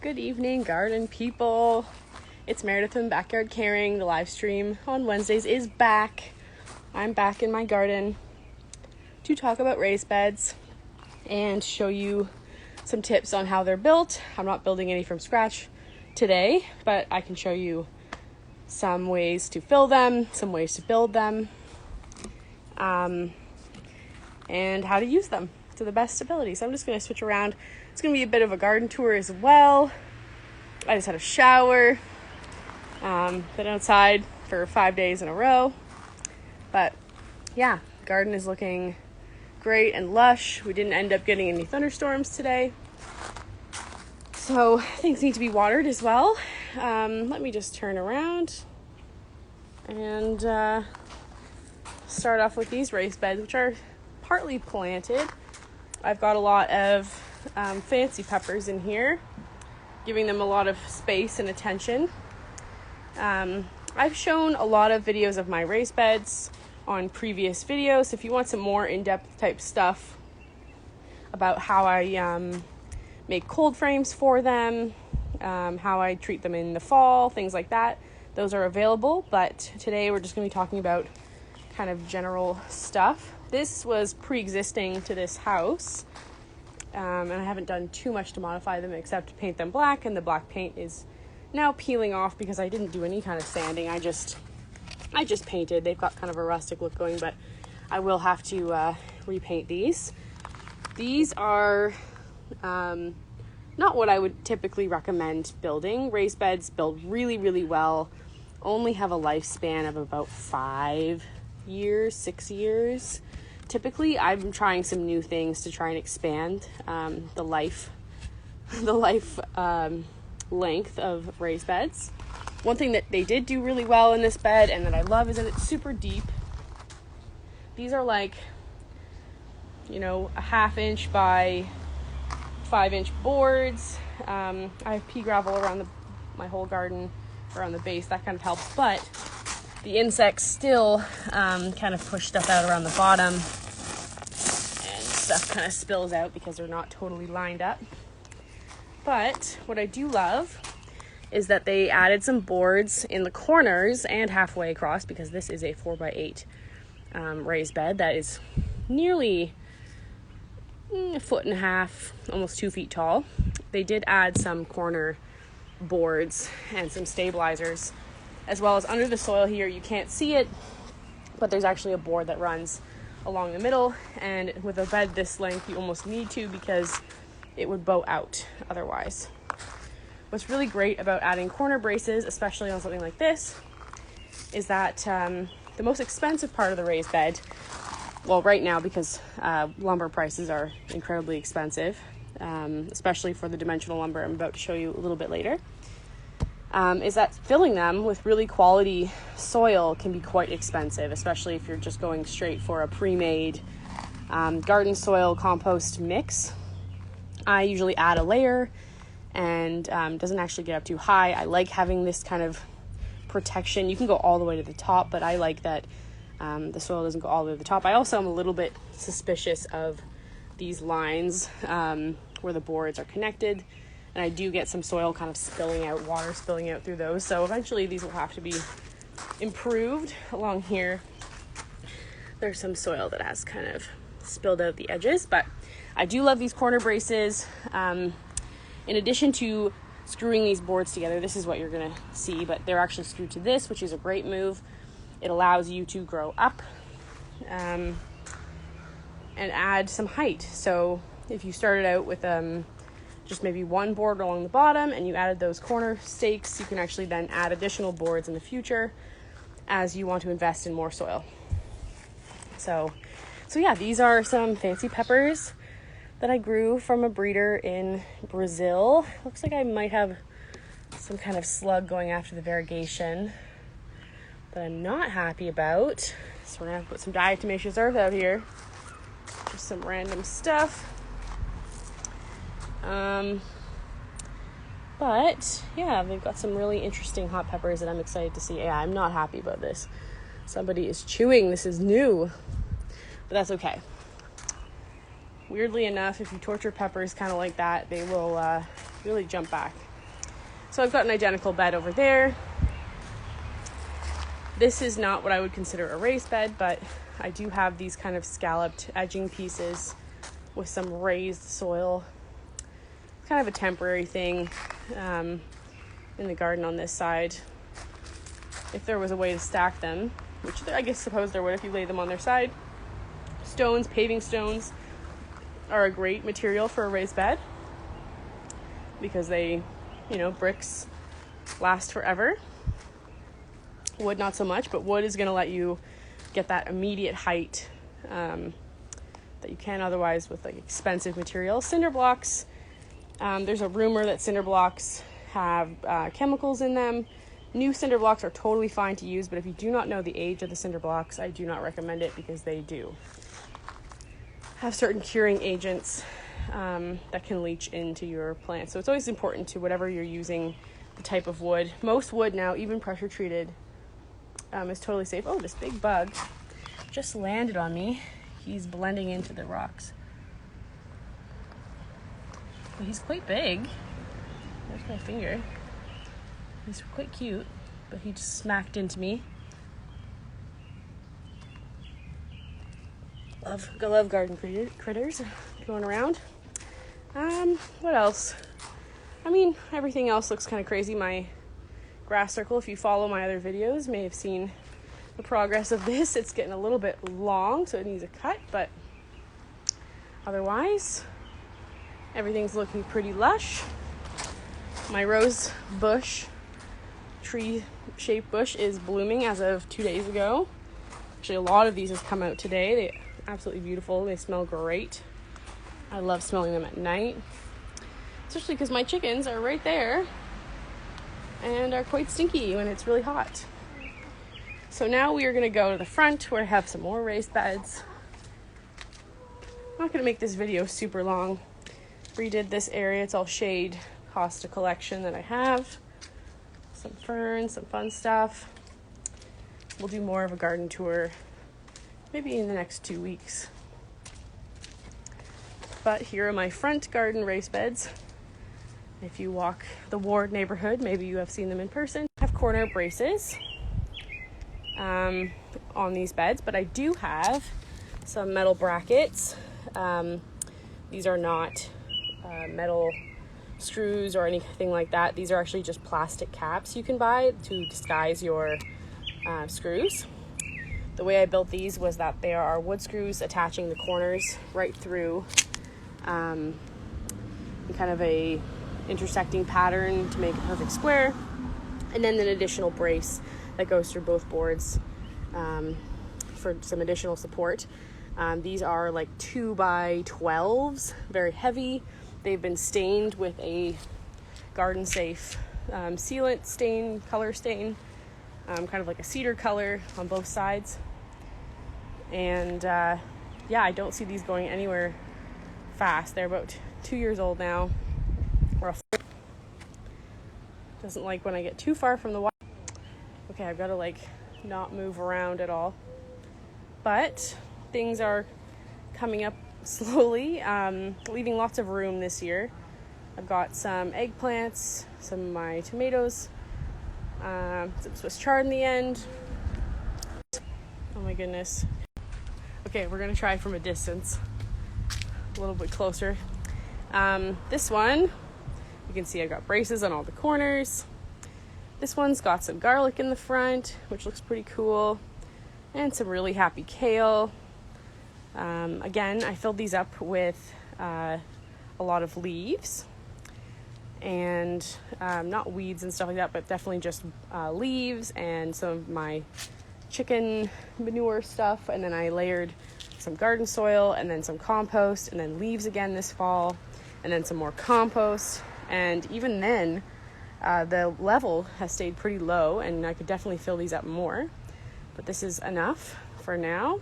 Good evening, garden people. It's Meredith from Backyard Caring. The live stream on Wednesdays is back. I'm back in my garden to talk about raised beds and show you some tips on how they're built. I'm not building any from scratch today, but I can show you some ways to fill them, some ways to build them, and how to use them to the best ability. So I'm just going to switch around. It's going to be a bit of a garden tour as well. I just had a shower, been outside for 5 days in a row, but yeah, the garden is looking great and lush. We didn't end up getting any thunderstorms today, so things need to be watered as well. Let me just turn around and start off with these raised beds, which are partly planted. I've got a lot of fancy peppers in here, giving them a lot of space and attention. I've shown a lot of videos of my raised beds on previous videos. If you want some more in-depth type stuff about how I make cold frames for them, how I treat them in the fall, things like that, those are available. But today we're just going to be talking about kind of general stuff. This was pre-existing to this house, and I haven't done too much to modify them except paint them black, and the black paint is now peeling off because I didn't do any kind of sanding. I just painted. They've got kind of a rustic look going, but I will have to repaint these. These are not what I would typically recommend building. Raised beds build really, really well, only have a lifespan of about 5 years, 6 years. Typically, I'm trying some new things to try and expand the life length of raised beds. One thing that they did do really well in this bed and that I love is that it's super deep. These are like, a 1/2 inch by 5 inch boards. I have pea gravel around my whole garden, around the base. That kind of helps, but the insects still kind of push stuff out around the bottom, and stuff kind of spills out because they're not totally lined up. But what I do love is that they added some boards in the corners and halfway across, because this is a 4x8 raised bed that is nearly 1.5 feet, almost 2 feet tall. They did add some corner boards and some stabilizers, as well as under the soil here. You can't see it, but there's actually a board that runs along the middle, and with a bed this length you almost need to, because it would bow out otherwise. What's really great about adding corner braces, especially on something like this, is that the most expensive part of the raised bed, well, right now, because lumber prices are incredibly expensive, especially for the dimensional lumber I'm about to show you a little bit later, is that filling them with really quality soil can be quite expensive, especially if you're just going straight for a pre-made garden soil compost mix. I usually add a layer, and doesn't actually get up too high. I like having this kind of protection. You can go all the way to the top, but I like that the soil doesn't go all the way to the top. I also am a little bit suspicious of these lines where the boards are connected, and I do get some soil kind of spilling out, water spilling out through those. So eventually these will have to be improved. Along here, there's some soil that has kind of spilled out the edges, but I do love these corner braces. In addition to screwing these boards together, this is what you're going to see, but they're actually screwed to this, which is a great move. It allows you to grow up and add some height. So if you started out with just maybe one board along the bottom and you added those corner stakes, you can actually then add additional boards in the future as you want to invest in more soil. So yeah, these are some fancy peppers that I grew from a breeder in Brazil. Looks like I might have some kind of slug going after the variegation that I'm not happy about. So we're gonna have to put some diatomaceous earth out here. Just some random stuff. But yeah, they've got some really interesting hot peppers that I'm excited to see. Yeah, I'm not happy about this. Somebody is chewing. This is new, but that's okay. Weirdly enough, if you torture peppers kind of like that, they will really jump back. So I've got an identical bed over there. This is not what I would consider a raised bed, but I do have these kind of scalloped edging pieces with some raised soil. It's kind of a temporary thing in the garden on this side. If there was a way to stack them, which I guess suppose there would if you lay them on their side. Stones, paving stones, are a great material for a raised bed because they, bricks last forever. Wood, not so much, but wood is going to let you get that immediate height that you can otherwise with like expensive materials. Cinder blocks, there's a rumor that cinder blocks have chemicals in them. New cinder blocks are totally fine to use, but if you do not know the age of the cinder blocks, I do not recommend it because they do have certain curing agents that can leach into your plants. So it's always important to, whatever you're using, the type of wood. Most wood now, even pressure treated, is totally safe. Oh, this big bug just landed on me. He's blending into the rocks. But he's quite big. There's my finger. He's quite cute, but he just smacked into me. Love garden critters going around. What else? I mean, everything else looks kind of crazy. My grass circle, if you follow my other videos, may have seen the progress of this. It's getting a little bit long, so it needs a cut, but otherwise, everything's looking pretty lush. My rose bush, tree-shaped bush, is blooming as of 2 days ago. Actually, a lot of these have come out today. They're absolutely beautiful. They smell great. I love smelling them at night, especially because my chickens are right there and are quite stinky when it's really hot. So now we are going to go to the front where I have some more raised beds. I'm not going to make this video super long. Redid this area. It's all shade hosta collection that I have. Some ferns, some fun stuff. We'll do more of a garden tour maybe in the next 2 weeks. But here are my front garden raised beds. If you walk the Ward neighborhood, maybe you have seen them in person. I have corner braces on these beds, but I do have some metal brackets. These are not metal screws or anything like that. These are actually just plastic caps you can buy to disguise your screws. The way I built these was that there are wood screws attaching the corners right through in kind of a intersecting pattern to make a perfect square, and then an additional brace that goes through both boards for some additional support. These are like 2x12s, very heavy. They've been stained with a garden safe sealant stain, color stain, kind of like a cedar color on both sides. And I don't see these going anywhere fast. They're about 2 years old now. Doesn't like when I get too far from the wire. Okay, I've got to not move around at all. But things are coming up slowly, leaving lots of room this year. I've got some eggplants, some of my tomatoes, some Swiss chard in the end. Oh my goodness. Okay, we're gonna try from a distance, a little bit closer. This one, you can see I got braces on all the corners. This one's got some garlic in the front, which looks pretty cool, and some really happy kale. Again, I filled these up with a lot of leaves and not weeds and stuff like that, but definitely just leaves and some of my chicken manure stuff. And then I layered some garden soil and then some compost and then leaves again this fall and then some more compost. And even then, the level has stayed pretty low and I could definitely fill these up more. But this is enough for now.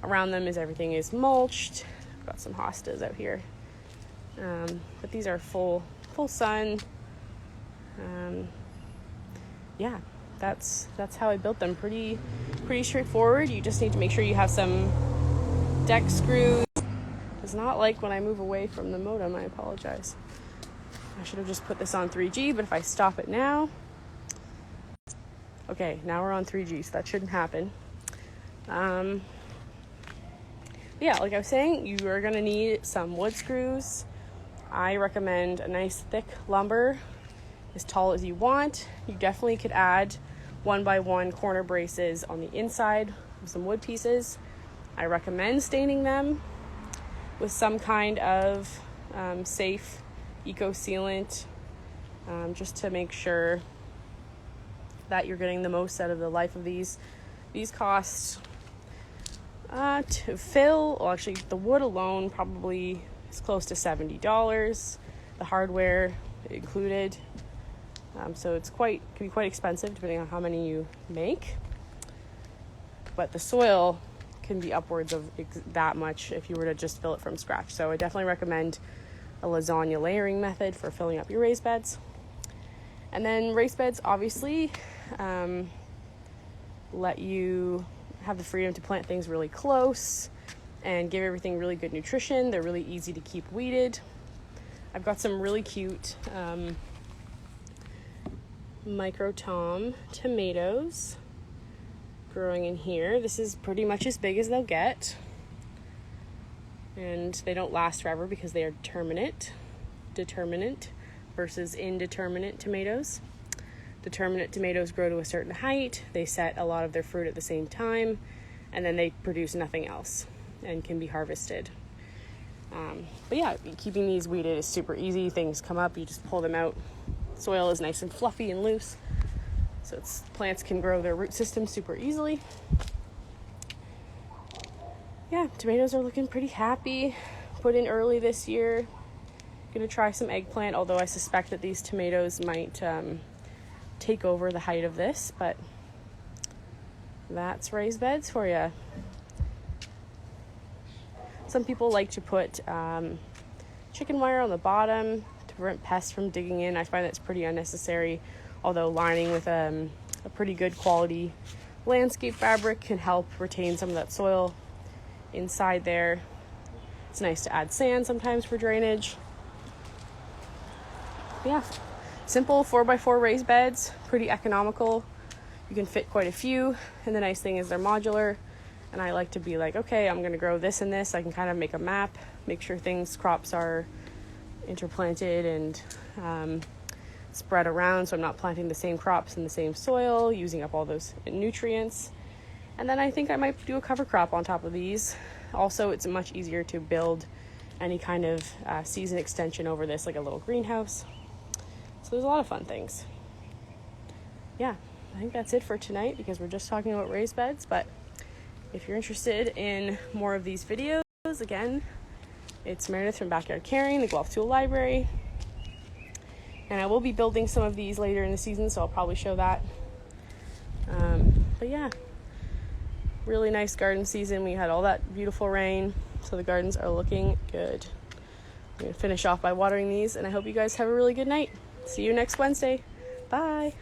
Around them everything is mulched. I've got some hostas out here. But these are full sun. That's how I built them. Pretty straightforward. You just need to make sure you have some deck screws. Does not like when I move away from the modem. I apologize. I should have just put this on 3G, but if I stop it now, okay, now we're on 3G, so that shouldn't happen. Yeah, like I was saying, you are gonna need some wood screws. I recommend a nice thick lumber, as tall as you want. You definitely could add 1x1 corner braces on the inside with some wood pieces. I recommend staining them with some kind of safe eco sealant, just to make sure that you're getting the most out of the life of these. These cost to fill, well, actually the wood alone probably is close to $70, the hardware included. So it can be quite expensive depending on how many you make. But the soil can be upwards of that much if you were to just fill it from scratch. So I definitely recommend a lasagna layering method for filling up your raised beds. And then raised beds obviously let you have the freedom to plant things really close and give everything really good nutrition. They're really easy to keep weeded. I've got some really cute Micro Tom tomatoes growing in here. This is pretty much as big as they'll get, and they don't last forever because they are determinate versus indeterminate tomatoes. Determinate tomatoes grow to a certain height, they set a lot of their fruit at the same time, and then they produce nothing else and can be harvested. But yeah, keeping these weeded is super easy. Things come up, you just pull them out. Soil is nice and fluffy and loose, so plants can grow their root system super easily. Yeah, tomatoes are looking pretty happy. Put in early this year. Gonna try some eggplant, although I suspect that these tomatoes might take over the height of this, but that's raised beds for you. Some people like to put chicken wire on the bottom to prevent pests from digging in. I find that's pretty unnecessary, although lining with a pretty good quality landscape fabric can help retain some of that soil inside there. It's nice to add sand sometimes for drainage. Yeah, simple 4x4 raised beds, pretty economical. You can fit quite a few, and the nice thing is they're modular. And I like to be like, okay, I'm gonna grow this and this. I can kind of make a map, make sure crops are interplanted and spread around, so I'm not planting the same crops in the same soil, using up all those nutrients. And then I think I might do a cover crop on top of these. Also, it's much easier to build any kind of season extension over this, like a little greenhouse. So there's a lot of fun things. Yeah, I think that's it for tonight because we're just talking about raised beds. But if you're interested in more of these videos, again, it's Meredith from Backyard Caring, the Guelph Tool Library. And I will be building some of these later in the season, so I'll probably show that. But yeah, really nice garden season. We had all that beautiful rain, so the gardens are looking good. I'm going to finish off by watering these, and I hope you guys have a really good night. See you next Wednesday. Bye.